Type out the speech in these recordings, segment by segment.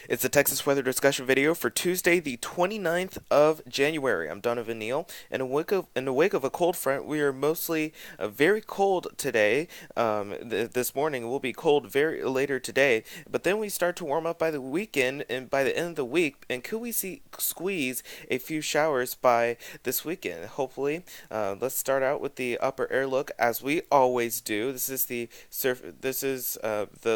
It's the Texas weather discussion video for Tuesday, the 29th of January. I'm Donovan Neal. In the wake of a cold front, we are mostly very cold today. This morning it will be cold very later today, but then we start to warm up by the weekend and by the end of the week. And could we see squeeze a few showers by this weekend? Hopefully. Let's start out with the upper air look as we always do. This is the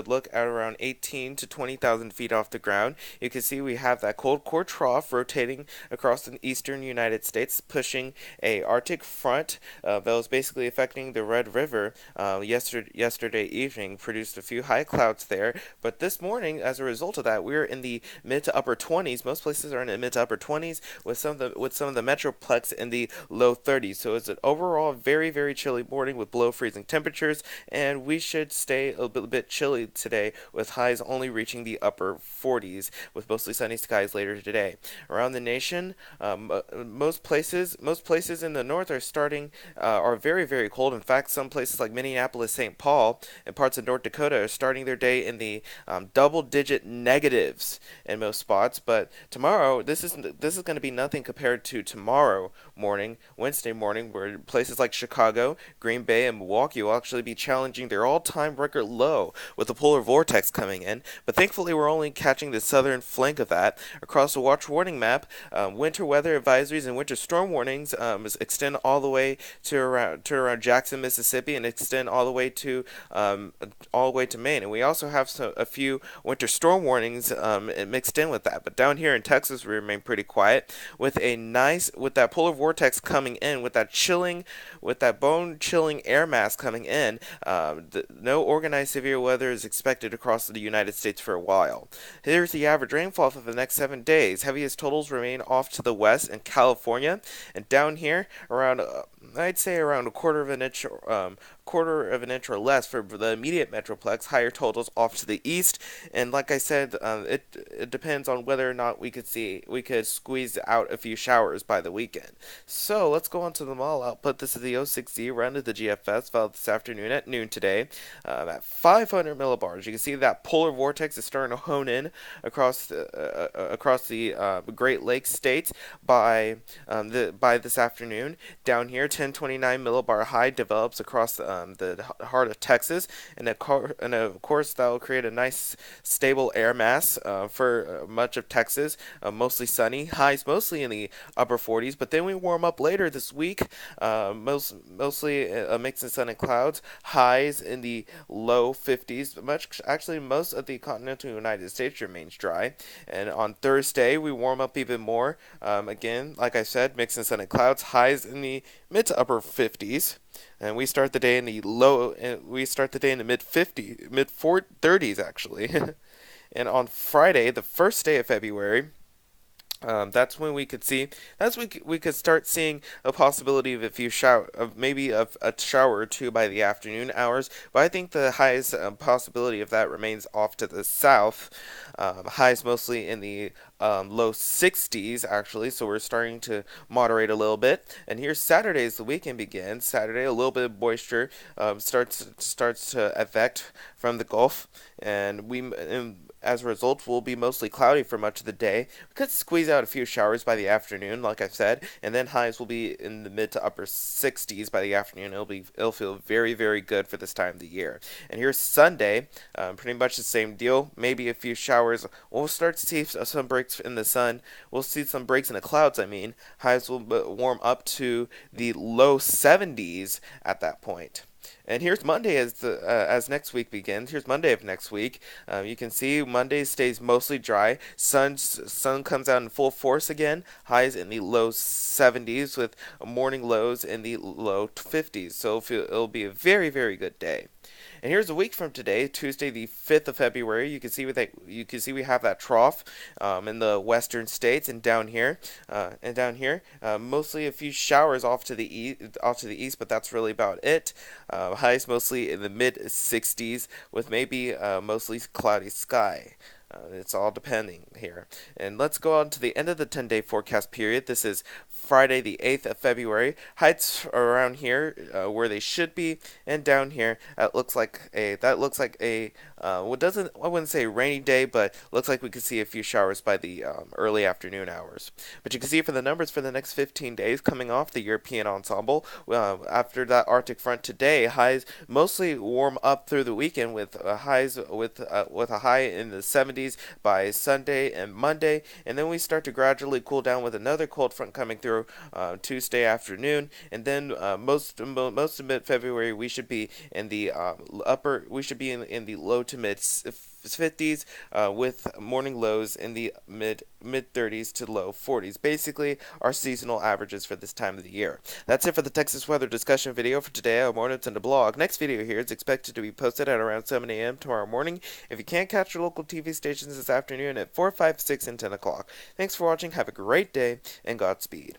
look at around 18 to 20,000 feet off the ground. You can see we have that cold core trough rotating across the eastern United States, pushing a Arctic front that was basically affecting the Red River yesterday evening, produced a few high clouds there. But this morning, as a result of that, we're in the mid to upper 20s. Most places are in the mid to upper 20s, with some of the metroplex in the low 30s. So it's an overall very chilly morning with below freezing temperatures, and we should stay a bit chilly today, with highs only reaching the upper 40s, with mostly sunny skies later today. Around the nation, most places in the north are very cold. In fact, some places like Minneapolis, St. Paul, and parts of North Dakota are starting their day in the double-digit negatives in most spots. But tomorrow, this is going to be nothing compared to tomorrow morning, Wednesday morning, where places like Chicago, Green Bay, and Milwaukee will actually be challenging their all-time record low with the polar vortex coming in. But thankfully, we're only catching the southern flank of that. Across the watch warning map, winter weather advisories and winter storm warnings extend all the way to around Jackson, Mississippi, and extend all the way to Maine. And we also have a few winter storm warnings mixed in with that. But down here in Texas, we remain pretty quiet with that polar vortex coming in, with that bone chilling air mass coming in. No organized severe weather is expected across the United States for a while. Here's the average rainfall for the next 7 days. Heaviest totals remain off to the west in California, and down here I'd say around a quarter of an inch or less for the immediate metroplex. Higher totals off to the east, and like I said, it depends on whether or not we could squeeze out a few showers by the weekend. So let's go on to the model output. This is the O6Z run to the GFS filed this afternoon at noon today, at 500 millibars. You can see that polar vortex is starting to hone in across the Great Lakes states by this afternoon. Down here, 1029 millibar high develops across the heart of Texas, and of course that will create a nice stable air mass for much of Texas. Mostly sunny, highs mostly in the upper 40s, but then we warm up later this week. Mostly a mix of sun and clouds, highs in the low 50s. Most of the continental United States remains dry, and on Thursday we warm up even more. Again, like I said, mix of sun and clouds, highs in the mid to upper 50s, and we start the day in the mid 30s actually. And on Friday, the first day of February, that's when we could start seeing a possibility of maybe of a shower or two by the afternoon hours. But I think the highest possibility of that remains off to the south. Highs mostly in the low 60s actually, so we're starting to moderate a little bit. And here's Saturday as the weekend begins. Saturday, a little bit of moisture starts to affect from the Gulf, and as a result, will be mostly cloudy for much of the day. We could squeeze out a few showers by the afternoon, like I said, and then highs will be in the mid to upper 60s by the afternoon. It'll feel very good for this time of the year. And here's Sunday, pretty much the same deal. Maybe a few showers. We'll start to see some breaks in the sun. We'll see some breaks in the clouds. Highs will warm up to the low 70s at that point. And here's Monday as next week begins. Here's Monday of next week. You can see Monday stays mostly dry. Sun comes out in full force again. Highs in the low 70s with morning lows in the low 50s. So it'll be a very good day. And here's a week from today, Tuesday, the 5th of February. You can see we have that trough in the western states, and down here, mostly a few showers off to the east, but that's really about it. Highs mostly in the mid 60s with maybe mostly cloudy sky. It's all depending here. And let's go on to the end of the 10-day forecast period. This is Friday, the 8th of February. Heights are around here where they should be, and down here that looks like a what doesn't I wouldn't say rainy day, but looks like we could see a few showers by the early afternoon hours. But you can see for the numbers for the next 15 days coming off the European ensemble. After that Arctic front today, highs mostly warm up through the weekend with highs with a high in the 70s by Sunday and Monday, and then we start to gradually cool down with another cold front coming through Tuesday afternoon, and then most of mid February we should be in the in the low to mid 50s with morning lows in the mid 30s to low 40s. Basically, our seasonal averages for this time of the year. That's it for the Texas weather discussion video for today on Mornings and the blog. Next video here is expected to be posted at around 7 a.m. tomorrow morning. If you can't catch your local TV stations this afternoon at 4, 5, 6, and 10 o'clock. Thanks for watching. Have a great day and Godspeed.